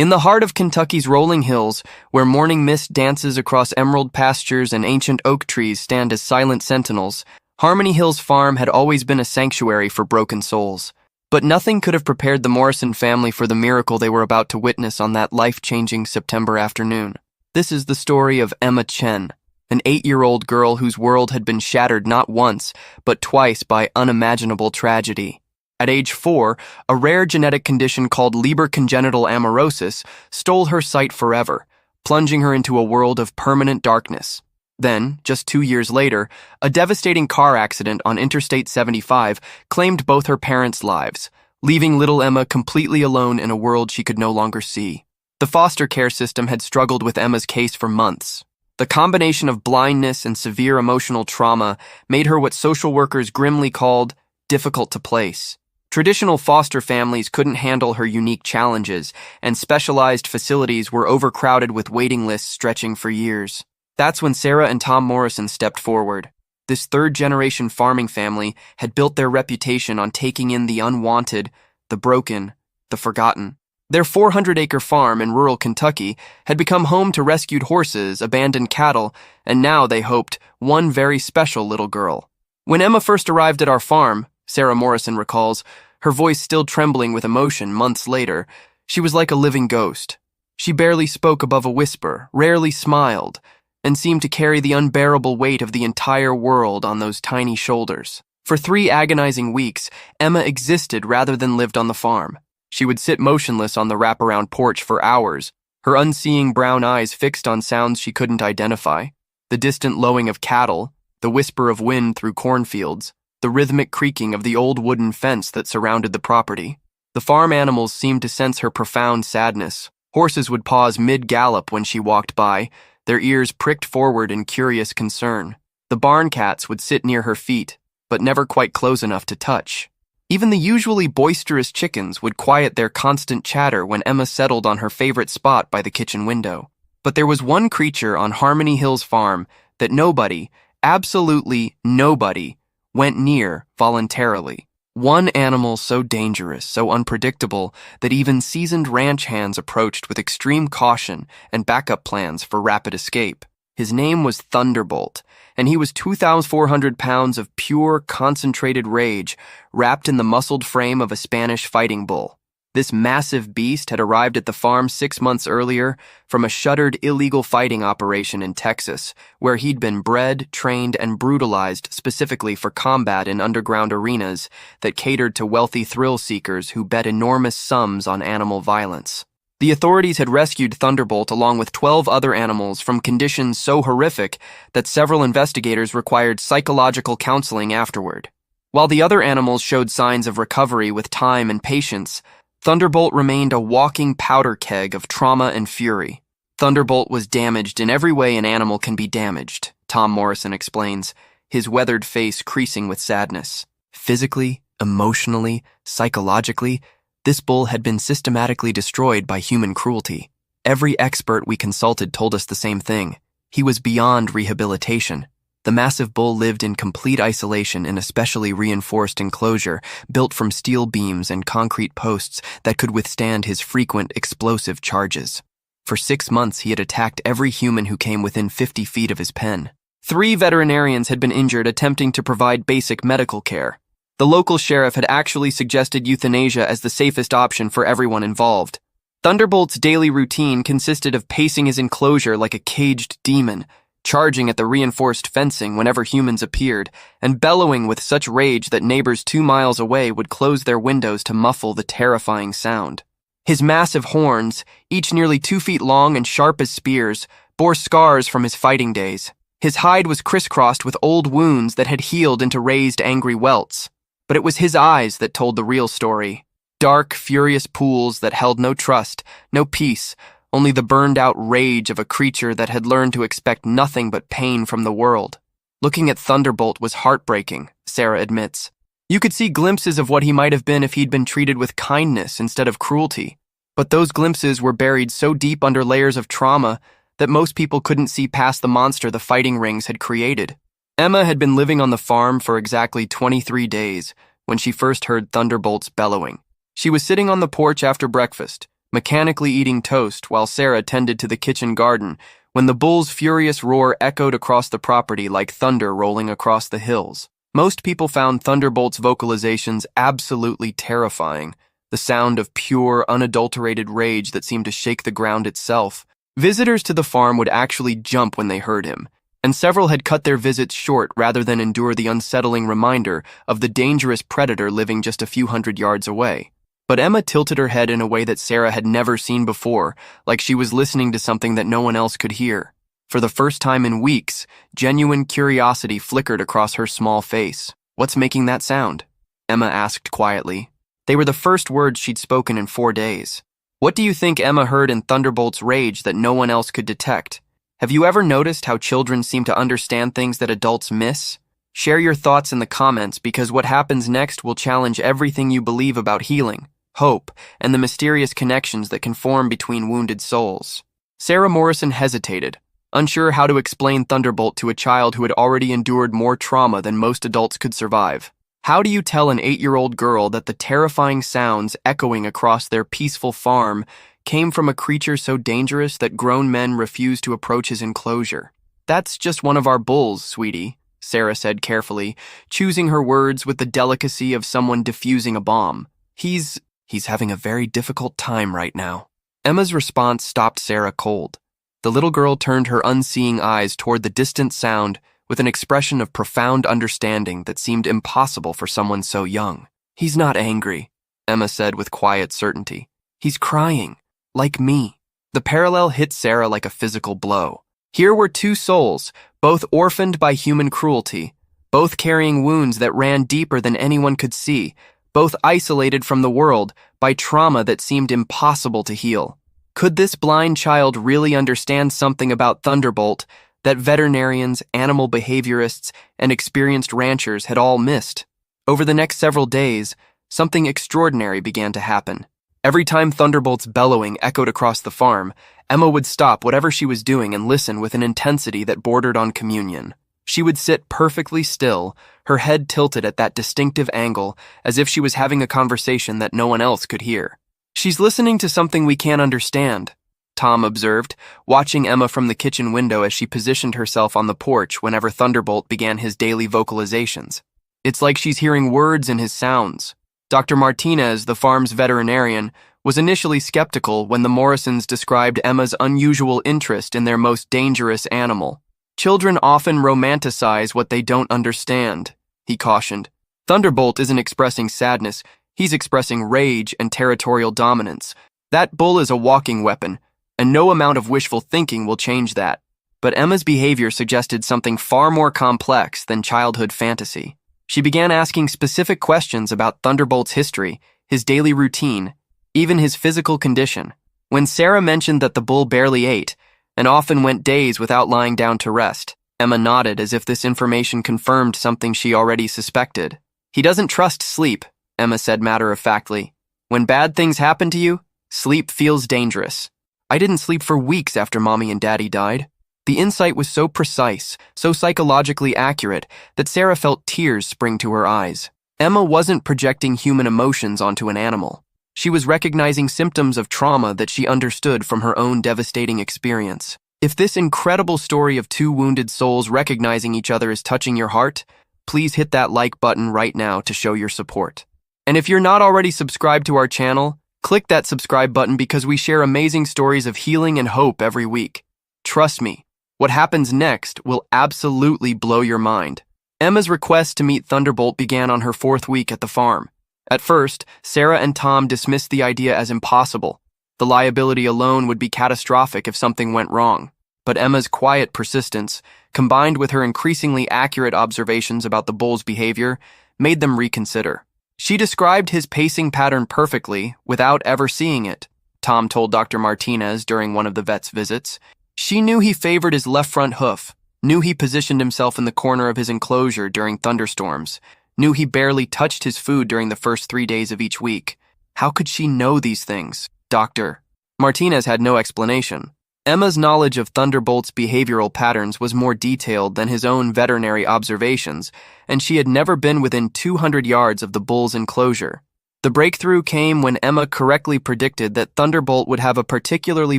In the heart of Kentucky's rolling hills, where morning mist dances across emerald pastures and ancient oak trees stand as silent sentinels, Harmony Hills Farm had always been a sanctuary for broken souls. But nothing could have prepared the Morrison family for the miracle they were about to witness on that life-changing September afternoon. This is the story of Emma Chen, an 8-year-old girl whose world had been shattered not once, but twice by unimaginable tragedy. At age 4, a rare genetic condition called Leber congenital amaurosis stole her sight forever, plunging her into a world of permanent darkness. Then, just 2 years later, a devastating car accident on Interstate 75 claimed both her parents' lives, leaving little Emma completely alone in a world she could no longer see. The foster care system had struggled with Emma's case for months. The combination of blindness and severe emotional trauma made her what social workers grimly called difficult to place. Traditional foster families couldn't handle her unique challenges, and specialized facilities were overcrowded with waiting lists stretching for years. That's when Sarah and Tom Morrison stepped forward. This third-generation farming family had built their reputation on taking in the unwanted, the broken, the forgotten. Their 400-acre farm in rural Kentucky had become home to rescued horses, abandoned cattle, and now, they hoped, one very special little girl. When Emma first arrived at our farm, Sarah Morrison recalls, her voice still trembling with emotion months later, she was like a living ghost. She barely spoke above a whisper, rarely smiled, and seemed to carry the unbearable weight of the entire world on those tiny shoulders. For 3 agonizing weeks, Emma existed rather than lived on the farm. She would sit motionless on the wraparound porch for hours, her unseeing brown eyes fixed on sounds she couldn't identify. The distant lowing of cattle, the whisper of wind through cornfields, the rhythmic creaking of the old wooden fence that surrounded the property. The farm animals seemed to sense her profound sadness. Horses would pause mid-gallop when she walked by, their ears pricked forward in curious concern. The barn cats would sit near her feet, but never quite close enough to touch. Even the usually boisterous chickens would quiet their constant chatter when Emma settled on her favorite spot by the kitchen window. But there was one creature on Harmony Hills Farm that nobody, absolutely nobody, went near voluntarily. One animal so dangerous, so unpredictable, that even seasoned ranch hands approached with extreme caution and backup plans for rapid escape. His name was Thunderbolt, and he was 2,400 pounds of pure, concentrated rage, wrapped in the muscled frame of a Spanish fighting bull. This massive beast had arrived at the farm 6 months earlier from a shuttered illegal fighting operation in Texas, where he'd been bred, trained, and brutalized specifically for combat in underground arenas that catered to wealthy thrill-seekers who bet enormous sums on animal violence. The authorities had rescued Thunderbolt along with 12 other animals from conditions so horrific that several investigators required psychological counseling afterward. While the other animals showed signs of recovery with time and patience, Thunderbolt remained a walking powder keg of trauma and fury. Thunderbolt was damaged in every way an animal can be damaged, Tom Morrison explains, his weathered face creasing with sadness. Physically, emotionally, psychologically, this bull had been systematically destroyed by human cruelty. Every expert we consulted told us the same thing. He was beyond rehabilitation. The massive bull lived in complete isolation in a specially reinforced enclosure built from steel beams and concrete posts that could withstand his frequent explosive charges. For 6 months, he had attacked every human who came within 50 feet of his pen. 3 veterinarians had been injured attempting to provide basic medical care. The local sheriff had actually suggested euthanasia as the safest option for everyone involved. Thunderbolt's daily routine consisted of pacing his enclosure like a caged demon, charging at the reinforced fencing whenever humans appeared, and bellowing with such rage that neighbors 2 miles away would close their windows to muffle the terrifying sound. His massive horns, each nearly 2 feet long and sharp as spears, bore scars from his fighting days. His hide was crisscrossed with old wounds that had healed into raised, angry welts. But it was his eyes that told the real story. Dark, furious pools that held no trust, no peace, only the burned-out rage of a creature that had learned to expect nothing but pain from the world. Looking at Thunderbolt was heartbreaking, Sarah admits. You could see glimpses of what he might have been if he'd been treated with kindness instead of cruelty. But those glimpses were buried so deep under layers of trauma that most people couldn't see past the monster the fighting rings had created. Emma had been living on the farm for exactly 23 days when she first heard Thunderbolt's bellowing. She was sitting on the porch after breakfast, mechanically eating toast while Sarah tended to the kitchen garden when the bull's furious roar echoed across the property like thunder rolling across the hills. Most people found Thunderbolt's vocalizations absolutely terrifying, the sound of pure, unadulterated rage that seemed to shake the ground itself. Visitors to the farm would actually jump when they heard him, and several had cut their visits short rather than endure the unsettling reminder of the dangerous predator living just a few hundred yards away. But Emma tilted her head in a way that Sarah had never seen before, like she was listening to something that no one else could hear. For the first time in weeks, genuine curiosity flickered across her small face. "What's making that sound?" Emma asked quietly. They were the first words she'd spoken in 4 days. What do you think Emma heard in Thunderbolt's rage that no one else could detect? Have you ever noticed how children seem to understand things that adults miss? Share your thoughts in the comments because what happens next will challenge everything you believe about healing, hope, and the mysterious connections that can form between wounded souls. Sarah Morrison hesitated, unsure how to explain Thunderbolt to a child who had already endured more trauma than most adults could survive. How do you tell an 8-year-old girl that the terrifying sounds echoing across their peaceful farm came from a creature so dangerous that grown men refused to approach his enclosure? "That's just one of our bulls, sweetie," Sarah said carefully, choosing her words with the delicacy of someone diffusing a bomb. He's having a very difficult time right now." Emma's response stopped Sarah cold. The little girl turned her unseeing eyes toward the distant sound with an expression of profound understanding that seemed impossible for someone so young. "He's not angry," Emma said with quiet certainty. "He's crying, like me." The parallel hit Sarah like a physical blow. Here were two souls, both orphaned by human cruelty, both carrying wounds that ran deeper than anyone could see, both isolated from the world by trauma that seemed impossible to heal. Could this blind child really understand something about Thunderbolt that veterinarians, animal behaviorists, and experienced ranchers had all missed? Over the next several days, something extraordinary began to happen. Every time Thunderbolt's bellowing echoed across the farm, Emma would stop whatever she was doing and listen with an intensity that bordered on communion. She would sit perfectly still, her head tilted at that distinctive angle, as if she was having a conversation that no one else could hear. "She's listening to something we can't understand," Tom observed, watching Emma from the kitchen window as she positioned herself on the porch whenever Thunderbolt began his daily vocalizations. "It's like she's hearing words in his sounds." Dr. Martinez, the farm's veterinarian, was initially skeptical when the Morrisons described Emma's unusual interest in their most dangerous animal. "Children often romanticize what they don't understand," he cautioned. "Thunderbolt isn't expressing sadness, he's expressing rage and territorial dominance. That bull is a walking weapon, and no amount of wishful thinking will change that." But Emma's behavior suggested something far more complex than childhood fantasy. She began asking specific questions about Thunderbolt's history, his daily routine, even his physical condition. When Sarah mentioned that the bull barely ate, and often went days without lying down to rest, Emma nodded as if this information confirmed something she already suspected. "He doesn't trust sleep," Emma said matter-of-factly. "When bad things happen to you, sleep feels dangerous. I didn't sleep for weeks after Mommy and Daddy died." The insight was so precise, so psychologically accurate, that Sarah felt tears spring to her eyes. Emma wasn't projecting human emotions onto an animal. She was recognizing symptoms of trauma that she understood from her own devastating experience. If this incredible story of two wounded souls recognizing each other is touching your heart, please hit that like button right now to show your support. And if you're not already subscribed to our channel, click that subscribe button because we share amazing stories of healing and hope every week. Trust me, what happens next will absolutely blow your mind. Emma's request to meet Thunderbolt began on her 4th week at the farm. At first, Sarah and Tom dismissed the idea as impossible. The liability alone would be catastrophic if something went wrong. But Emma's quiet persistence, combined with her increasingly accurate observations about the bull's behavior, made them reconsider. "She described his pacing pattern perfectly without ever seeing it," Tom told Dr. Martinez during one of the vet's visits. "She knew he favored his left front hoof, knew he positioned himself in the corner of his enclosure during thunderstorms, knew he barely touched his food during the first 3 days of each week. How could she know these things, Doctor?" Martinez had no explanation. Emma's knowledge of Thunderbolt's behavioral patterns was more detailed than his own veterinary observations, and she had never been within 200 yards of the bull's enclosure. The breakthrough came when Emma correctly predicted that Thunderbolt would have a particularly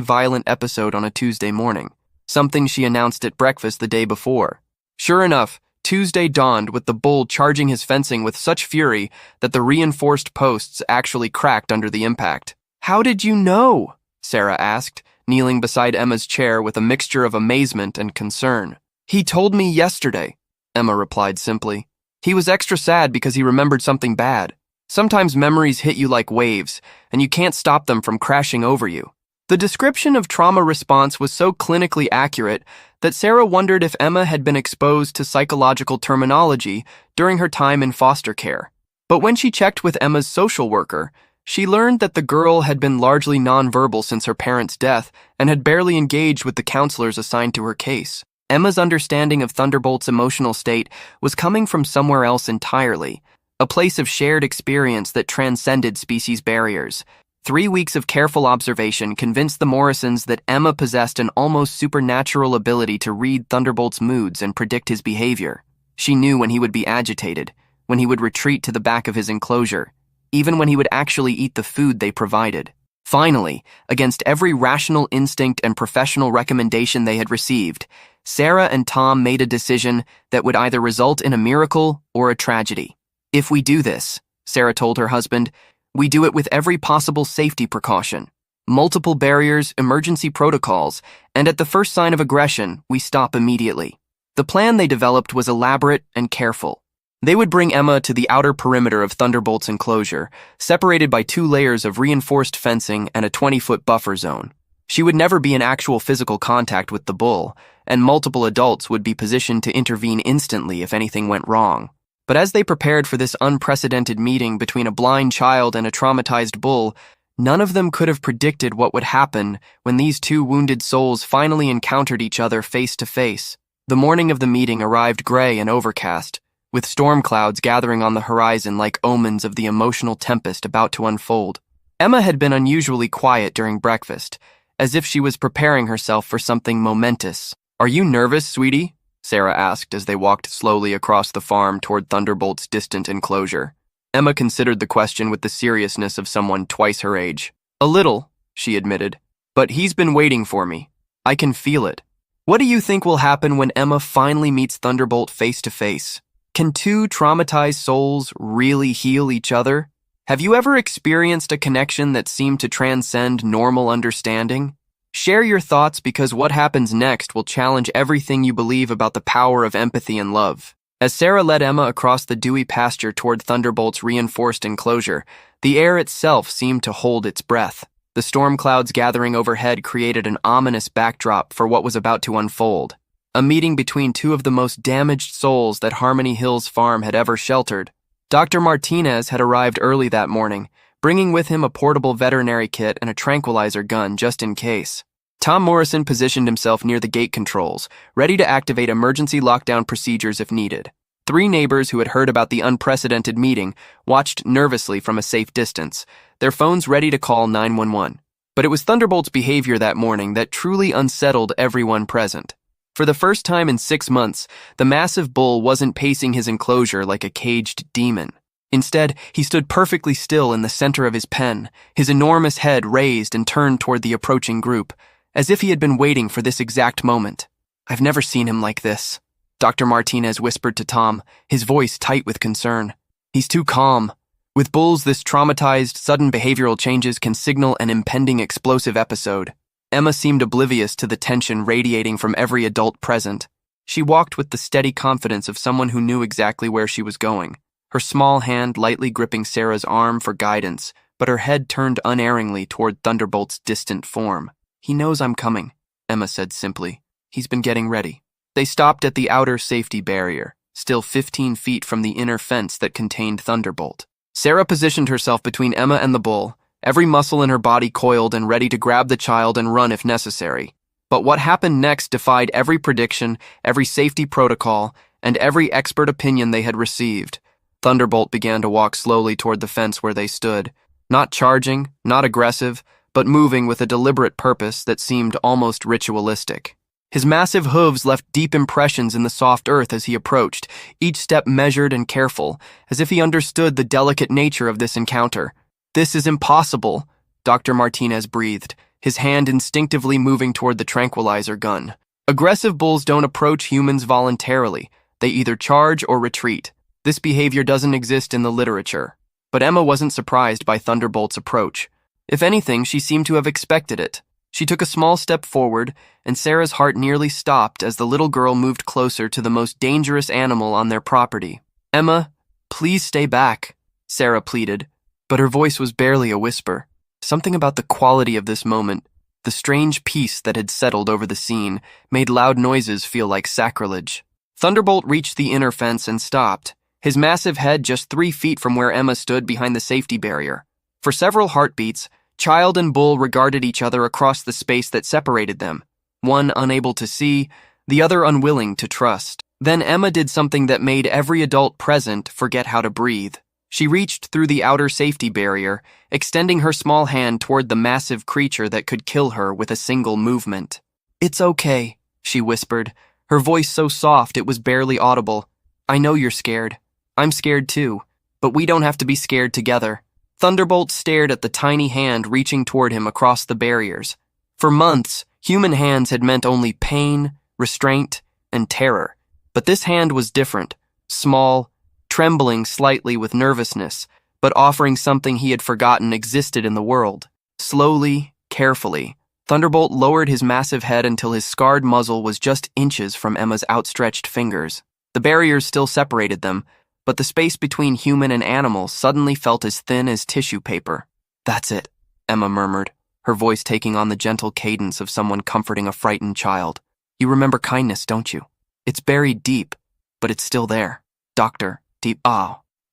violent episode on a Tuesday morning, something she announced at breakfast the day before. Sure enough, Tuesday dawned with the bull charging his fencing with such fury that the reinforced posts actually cracked under the impact. "How did you know?" Sarah asked, kneeling beside Emma's chair with a mixture of amazement and concern. "He told me yesterday," Emma replied simply. "He was extra sad because he remembered something bad. Sometimes memories hit you like waves, and you can't stop them from crashing over you." The description of trauma response was so clinically accurate that Sarah wondered if Emma had been exposed to psychological terminology during her time in foster care. But when she checked with Emma's social worker, she learned that the girl had been largely nonverbal since her parents' death and had barely engaged with the counselors assigned to her case. Emma's understanding of Thunderbolt's emotional state was coming from somewhere else entirely, a place of shared experience that transcended species barriers. 3 weeks of careful observation convinced the Morrisons that Emma possessed an almost supernatural ability to read Thunderbolt's moods and predict his behavior. She knew when he would be agitated, when he would retreat to the back of his enclosure, even when he would actually eat the food they provided. Finally, against every rational instinct and professional recommendation they had received, Sarah and Tom made a decision that would either result in a miracle or a tragedy. "If we do this," Sarah told her husband, "we do it with every possible safety precaution. Multiple barriers, emergency protocols, and at the first sign of aggression, we stop immediately." The plan they developed was elaborate and careful. They would bring Emma to the outer perimeter of Thunderbolt's enclosure, separated by 2 layers of reinforced fencing and a 20-foot buffer zone. She would never be in actual physical contact with the bull, and multiple adults would be positioned to intervene instantly if anything went wrong. But as they prepared for this unprecedented meeting between a blind child and a traumatized bull, none of them could have predicted what would happen when these 2 wounded souls finally encountered each other face to face. The morning of the meeting arrived gray and overcast, with storm clouds gathering on the horizon like omens of the emotional tempest about to unfold. Emma had been unusually quiet during breakfast, as if she was preparing herself for something momentous. "Are you nervous, sweetie?" Sarah asked as they walked slowly across the farm toward Thunderbolt's distant enclosure. Emma considered the question with the seriousness of someone twice her age. "A little," she admitted, "but he's been waiting for me. I can feel it." What do you think will happen when Emma finally meets Thunderbolt face to face? Can 2 traumatized souls really heal each other? Have you ever experienced a connection that seemed to transcend normal understanding? Share your thoughts, because what happens next will challenge everything you believe about the power of empathy and love. As Sarah led Emma across the dewy pasture toward Thunderbolt's reinforced enclosure, the air itself seemed to hold its breath. The storm clouds gathering overhead created an ominous backdrop for what was about to unfold. A meeting between 2 of the most damaged souls that Harmony Hills Farm had ever sheltered. Dr. Martinez had arrived early that morning, bringing with him a portable veterinary kit and a tranquilizer gun just in case. Tom Morrison positioned himself near the gate controls, ready to activate emergency lockdown procedures if needed. 3 neighbors who had heard about the unprecedented meeting watched nervously from a safe distance, their phones ready to call 911. But it was Thunderbolt's behavior that morning that truly unsettled everyone present. For the first time in 6 months, the massive bull wasn't pacing his enclosure like a caged demon. Instead, he stood perfectly still in the center of his pen, his enormous head raised and turned toward the approaching group, as if he had been waiting for this exact moment. "I've never seen him like this," Dr. Martinez whispered to Tom, his voice tight with concern. "He's too calm. With bulls, this traumatized, sudden behavioral changes can signal an impending explosive episode." Emma seemed oblivious to the tension radiating from every adult present. She walked with the steady confidence of someone who knew exactly where she was going, her small hand lightly gripping Sarah's arm for guidance, but her head turned unerringly toward Thunderbolt's distant form. "He knows I'm coming," Emma said simply. "He's been getting ready." They stopped at the outer safety barrier, still 15 feet from the inner fence that contained Thunderbolt. Sarah positioned herself between Emma and the bull, every muscle in her body coiled and ready to grab the child and run if necessary. But what happened next defied every prediction, every safety protocol, and every expert opinion they had received. Thunderbolt began to walk slowly toward the fence where they stood, not charging, not aggressive, but moving with a deliberate purpose that seemed almost ritualistic. His massive hooves left deep impressions in the soft earth as he approached, each step measured and careful, as if he understood the delicate nature of this encounter. "This is impossible," Dr. Martinez breathed, his hand instinctively moving toward the tranquilizer gun. Aggressive bulls don't approach humans voluntarily. They either charge or retreat. This behavior doesn't exist in the literature. But Emma wasn't surprised by Thunderbolt's approach. If anything, she seemed to have expected it. She took a small step forward, and Sarah's heart nearly stopped as the little girl moved closer to the most dangerous animal on their property. "Emma, please stay back," Sarah pleaded, but her voice was barely a whisper. Something about the quality of this moment, the strange peace that had settled over the scene, made loud noises feel like sacrilege. Thunderbolt reached the inner fence and stopped, his massive head just 3 feet from where Emma stood behind the safety barrier. For several heartbeats, child and bull regarded each other across the space that separated them, one unable to see, the other unwilling to trust. Then Emma did something that made every adult present forget how to breathe. She reached through the outer safety barrier, extending her small hand toward the massive creature that could kill her with a single movement. "It's okay," she whispered, her voice so soft it was barely audible. "I know you're scared. I'm scared too, but we don't have to be scared together." Thunderbolt stared at the tiny hand reaching toward him across the barriers. For months, human hands had meant only pain, restraint, and terror. But this hand was different, small, trembling slightly with nervousness, but offering something he had forgotten existed in the world. Slowly, carefully, Thunderbolt lowered his massive head until his scarred muzzle was just inches from Emma's outstretched fingers. The barriers still separated them, but the space between human and animal suddenly felt as thin as tissue paper. "That's it," Emma murmured, her voice taking on the gentle cadence of someone comforting a frightened child. "You remember kindness, don't you? It's buried deep, but it's still there. Doctor, deep."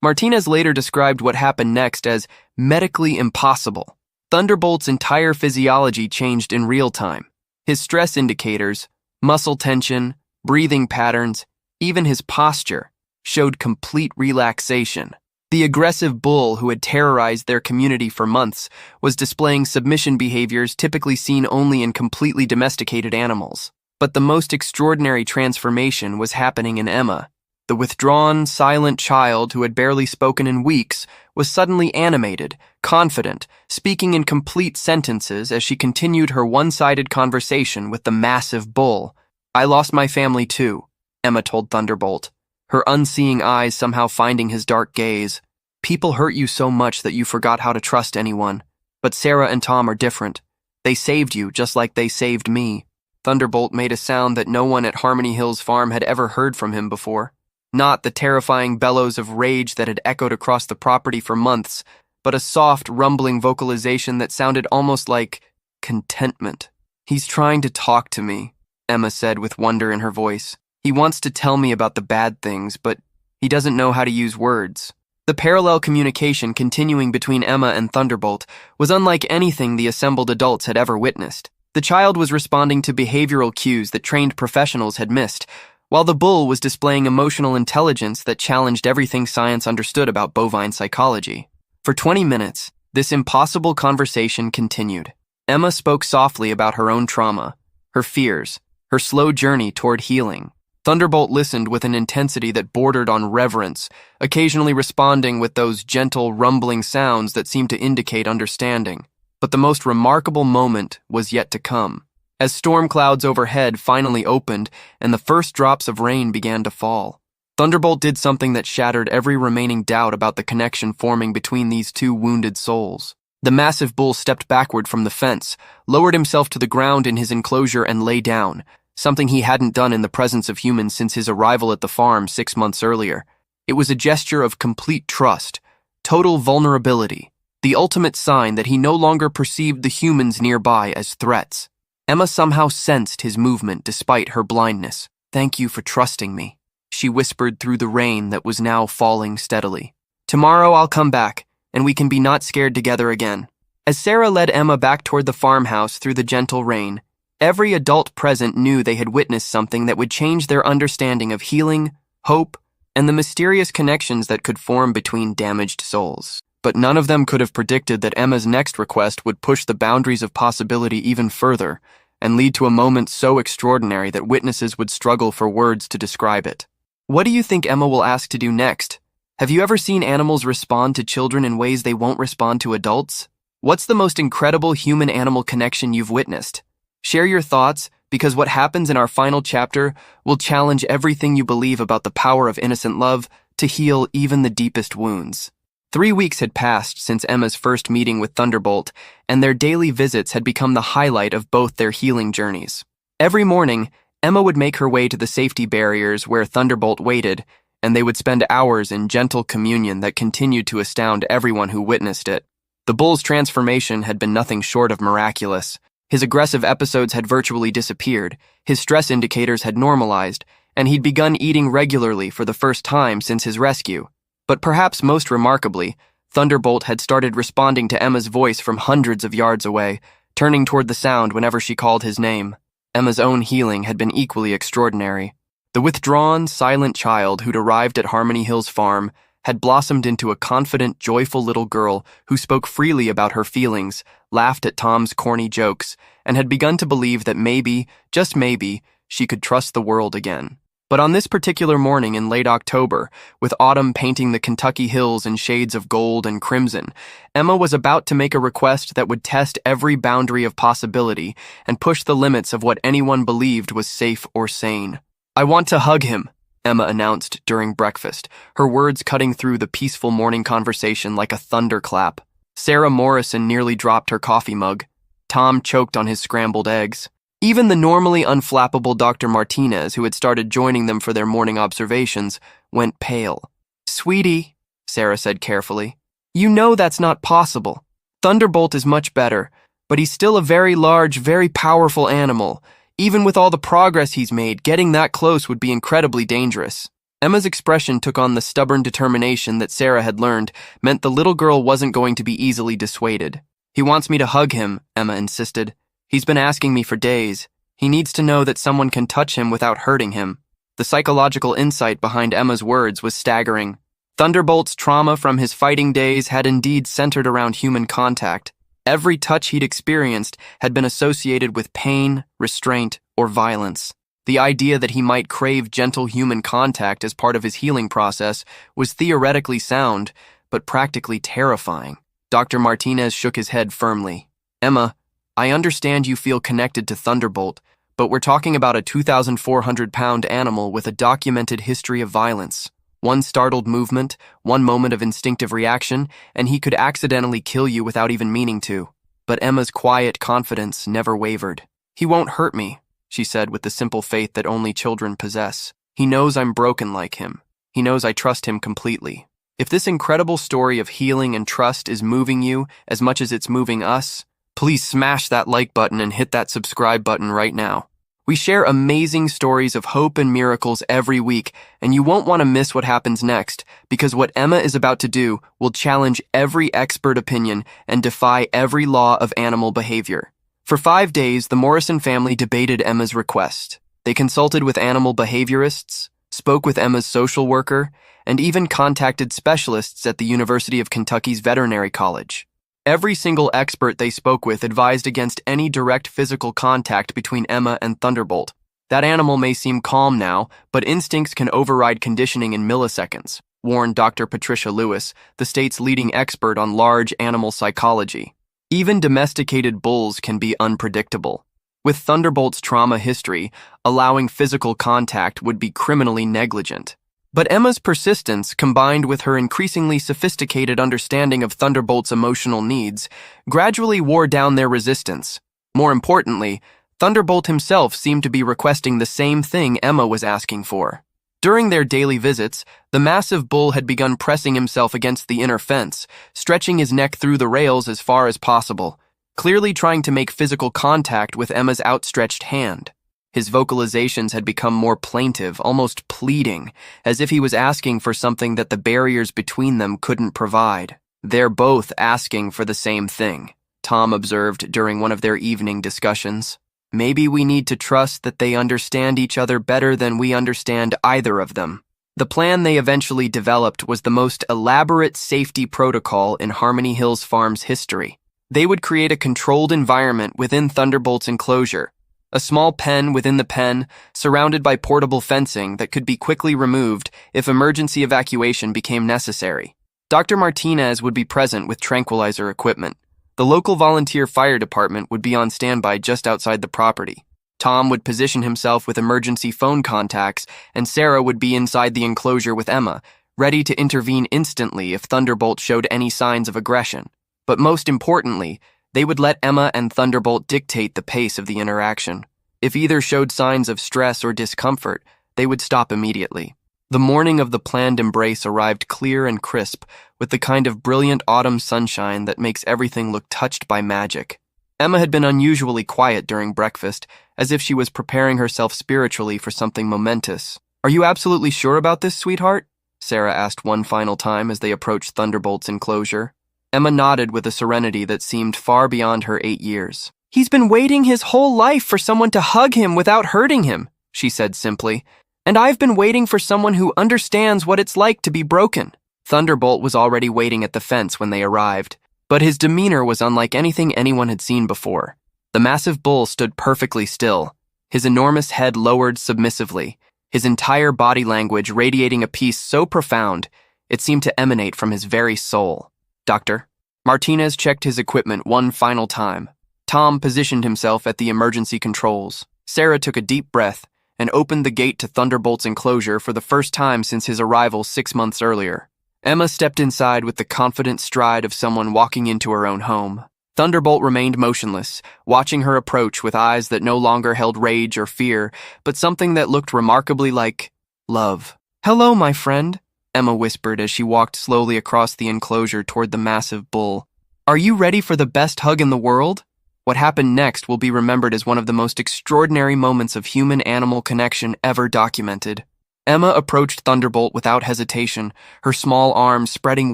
Martinez later described what happened next as medically impossible. Thunderbolt's entire physiology changed in real time. His stress indicators, muscle tension, breathing patterns, even his posture, showed complete relaxation. The aggressive bull who had terrorized their community for months was displaying submission behaviors typically seen only in completely domesticated animals. But the most extraordinary transformation was happening in Emma. The withdrawn, silent child who had barely spoken in weeks was suddenly animated, confident, speaking in complete sentences as she continued her one-sided conversation with the massive bull. "I lost my family too," Emma told Thunderbolt, her unseeing eyes somehow finding his dark gaze. "People hurt you so much that you forgot how to trust anyone. But Sarah and Tom are different. They saved you just like they saved me." Thunderbolt made a sound that no one at Harmony Hills Farm had ever heard from him before. Not the terrifying bellows of rage that had echoed across the property for months, but a soft, rumbling vocalization that sounded almost like contentment. "He's trying to talk to me," Emma said with wonder in her voice. "He wants to tell me about the bad things, but he doesn't know how to use words." The parallel communication continuing between Emma and Thunderbolt was unlike anything the assembled adults had ever witnessed. The child was responding to behavioral cues that trained professionals had missed, while the bull was displaying emotional intelligence that challenged everything science understood about bovine psychology. For 20 minutes, this impossible conversation continued. Emma spoke softly about her own trauma, her fears, her slow journey toward healing. Thunderbolt listened with an intensity that bordered on reverence, occasionally responding with those gentle, rumbling sounds that seemed to indicate understanding. But the most remarkable moment was yet to come. As storm clouds overhead finally opened and the first drops of rain began to fall, Thunderbolt did something that shattered every remaining doubt about the connection forming between these two wounded souls. The massive bull stepped backward from the fence, lowered himself to the ground in his enclosure and lay down, something he hadn't done in the presence of humans since his arrival at the farm 6 months earlier. It was a gesture of complete trust, total vulnerability, the ultimate sign that he no longer perceived the humans nearby as threats. Emma somehow sensed his movement despite her blindness. "Thank you for trusting me," she whispered through the rain that was now falling steadily. "Tomorrow I'll come back, and we can be not scared together again." As Sarah led Emma back toward the farmhouse through the gentle rain, every adult present knew they had witnessed something that would change their understanding of healing, hope, and the mysterious connections that could form between damaged souls. But none of them could have predicted that Emma's next request would push the boundaries of possibility even further, and lead to a moment so extraordinary that witnesses would struggle for words to describe it. What do you think Emma will ask to do next? Have you ever seen animals respond to children in ways they won't respond to adults? What's the most incredible human-animal connection you've witnessed? Share your thoughts, because what happens in our final chapter will challenge everything you believe about the power of innocent love to heal even the deepest wounds. 3 weeks had passed since Emma's first meeting with Thunderbolt, and their daily visits had become the highlight of both their healing journeys. Every morning, Emma would make her way to the safety barriers where Thunderbolt waited, and they would spend hours in gentle communion that continued to astound everyone who witnessed it. The bull's transformation had been nothing short of miraculous. His aggressive episodes had virtually disappeared, his stress indicators had normalized, and he'd begun eating regularly for the first time since his rescue. But perhaps most remarkably, Thunderbolt had started responding to Emma's voice from hundreds of yards away, turning toward the sound whenever she called his name. Emma's own healing had been equally extraordinary. The withdrawn, silent child who'd arrived at Harmony Hills Farm had blossomed into a confident, joyful little girl who spoke freely about her feelings, laughed at Tom's corny jokes, and had begun to believe that maybe, just maybe, she could trust the world again. But on this particular morning in late October, with autumn painting the Kentucky hills in shades of gold and crimson, Emma was about to make a request that would test every boundary of possibility and push the limits of what anyone believed was safe or sane. "I want to hug him," Emma announced during breakfast, her words cutting through the peaceful morning conversation like a thunderclap. Sarah Morrison nearly dropped her coffee mug. Tom choked on his scrambled eggs. Even the normally unflappable Dr. Martinez, who had started joining them for their morning observations, went pale. "Sweetie," Sarah said carefully, "you know that's not possible. Thunderbolt is much better, but he's still a very large, very powerful animal. Even with all the progress he's made, getting that close would be incredibly dangerous." Emma's expression took on the stubborn determination that Sarah had learned meant the little girl wasn't going to be easily dissuaded. "He wants me to hug him," Emma insisted. "He's been asking me for days. He needs to know that someone can touch him without hurting him." The psychological insight behind Emma's words was staggering. Thunderbolt's trauma from his fighting days had indeed centered around human contact. Every touch he'd experienced had been associated with pain, restraint, or violence. The idea that he might crave gentle human contact as part of his healing process was theoretically sound, but practically terrifying. Dr. Martinez shook his head firmly. "Emma, I understand you feel connected to Thunderbolt, but we're talking about a 2,400-pound animal with a documented history of violence. One startled movement, one moment of instinctive reaction, and he could accidentally kill you without even meaning to." But Emma's quiet confidence never wavered. "He won't hurt me," she said with the simple faith that only children possess. "He knows I'm broken like him. He knows I trust him completely." If this incredible story of healing and trust is moving you as much as it's moving us, please smash that like button and hit that subscribe button right now. We share amazing stories of hope and miracles every week, and you won't want to miss what happens next, because what Emma is about to do will challenge every expert opinion and defy every law of animal behavior. For 5 days, the Morrison family debated Emma's request. They consulted with animal behaviorists, spoke with Emma's social worker, and even contacted specialists at the University of Kentucky's Veterinary College. Every single expert they spoke with advised against any direct physical contact between Emma and Thunderbolt. That animal may seem calm now, but instincts can override conditioning in milliseconds, warned Dr. Patricia Lewis, the state's leading expert on large animal psychology. Even domesticated bulls can be unpredictable. With Thunderbolt's trauma history, allowing physical contact would be criminally negligent. But Emma's persistence, combined with her increasingly sophisticated understanding of Thunderbolt's emotional needs, gradually wore down their resistance. More importantly, Thunderbolt himself seemed to be requesting the same thing Emma was asking for. During their daily visits, the massive bull had begun pressing himself against the inner fence, stretching his neck through the rails as far as possible, clearly trying to make physical contact with Emma's outstretched hand. His vocalizations had become more plaintive, almost pleading, as if he was asking for something that the barriers between them couldn't provide. "They're both asking for the same thing," Tom observed during one of their evening discussions. "Maybe we need to trust that they understand each other better than we understand either of them." The plan they eventually developed was the most elaborate safety protocol in Harmony Hills Farm's history. They would create a controlled environment within Thunderbolt's enclosure, A small pen within the pen, surrounded by portable fencing that could be quickly removed if emergency evacuation became necessary. Dr. Martinez would be present with tranquilizer equipment. The local volunteer fire department would be on standby just outside the property. Tom would position himself with emergency phone contacts, and Sarah would be inside the enclosure with Emma, ready to intervene instantly if Thunderbolt showed any signs of aggression. But most importantly, they would let Emma and Thunderbolt dictate the pace of the interaction. If either showed signs of stress or discomfort, they would stop immediately. The morning of the planned embrace arrived clear and crisp, with the kind of brilliant autumn sunshine that makes everything look touched by magic. Emma had been unusually quiet during breakfast, as if she was preparing herself spiritually for something momentous. "Are you absolutely sure about this, sweetheart?" Sarah asked one final time as they approached Thunderbolt's enclosure. Emma nodded with a serenity that seemed far beyond her 8 years. "He's been waiting his whole life for someone to hug him without hurting him," she said simply. "And I've been waiting for someone who understands what it's like to be broken." Thunderbolt was already waiting at the fence when they arrived, but his demeanor was unlike anything anyone had seen before. The massive bull stood perfectly still, his enormous head lowered submissively, his entire body language radiating a peace so profound it seemed to emanate from his very soul. "Doctor?" Martinez checked his equipment one final time. Tom positioned himself at the emergency controls. Sarah took a deep breath and opened the gate to Thunderbolt's enclosure for the first time since his arrival 6 months earlier. Emma stepped inside with the confident stride of someone walking into her own home. Thunderbolt remained motionless, watching her approach with eyes that no longer held rage or fear, but something that looked remarkably like love. "Hello, my friend," Emma whispered as she walked slowly across the enclosure toward the massive bull. "Are you ready for the best hug in the world?" What happened next will be remembered as one of the most extraordinary moments of human-animal connection ever documented. Emma approached Thunderbolt without hesitation, her small arms spreading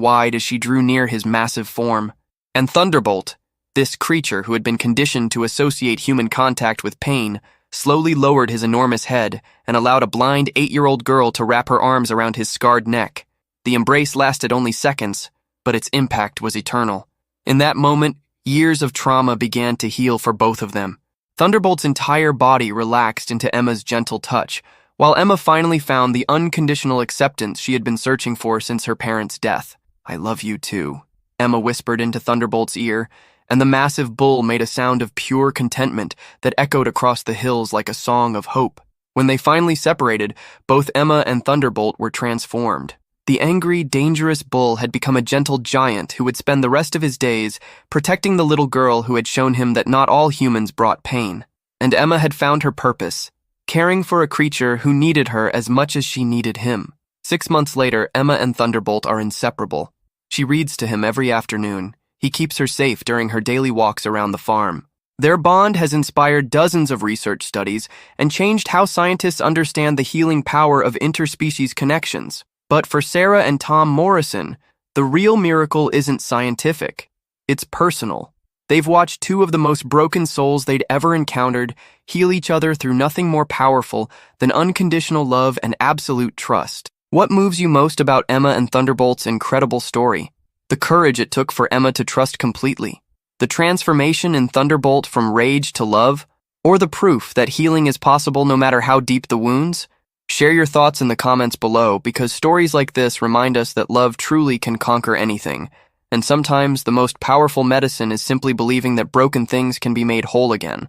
wide as she drew near his massive form. And Thunderbolt, this creature who had been conditioned to associate human contact with pain, slowly lowered his enormous head and allowed a blind 8-year-old girl to wrap her arms around his scarred neck. The embrace lasted only seconds, but its impact was eternal. In that moment, years of trauma began to heal for both of them. Thunderbolt's entire body relaxed into Emma's gentle touch, while Emma finally found the unconditional acceptance she had been searching for since her parents' death. "I love you too," Emma whispered into Thunderbolt's ear, and the massive bull made a sound of pure contentment that echoed across the hills like a song of hope. When they finally separated, both Emma and Thunderbolt were transformed. The angry, dangerous bull had become a gentle giant who would spend the rest of his days protecting the little girl who had shown him that not all humans brought pain. And Emma had found her purpose, caring for a creature who needed her as much as she needed him. 6 months later, Emma and Thunderbolt are inseparable. She reads to him every afternoon. He keeps her safe during her daily walks around the farm. Their bond has inspired dozens of research studies and changed how scientists understand the healing power of interspecies connections. But for Sarah and Tom Morrison, the real miracle isn't scientific. It's personal. They've watched two of the most broken souls they'd ever encountered heal each other through nothing more powerful than unconditional love and absolute trust. What moves you most about Emma and Thunderbolt's incredible story? The courage it took for Emma to trust completely? The transformation in Thunderbolt from rage to love? Or the proof that healing is possible no matter how deep the wounds? Share your thoughts in the comments below, because stories like this remind us that love truly can conquer anything. And sometimes the most powerful medicine is simply believing that broken things can be made whole again.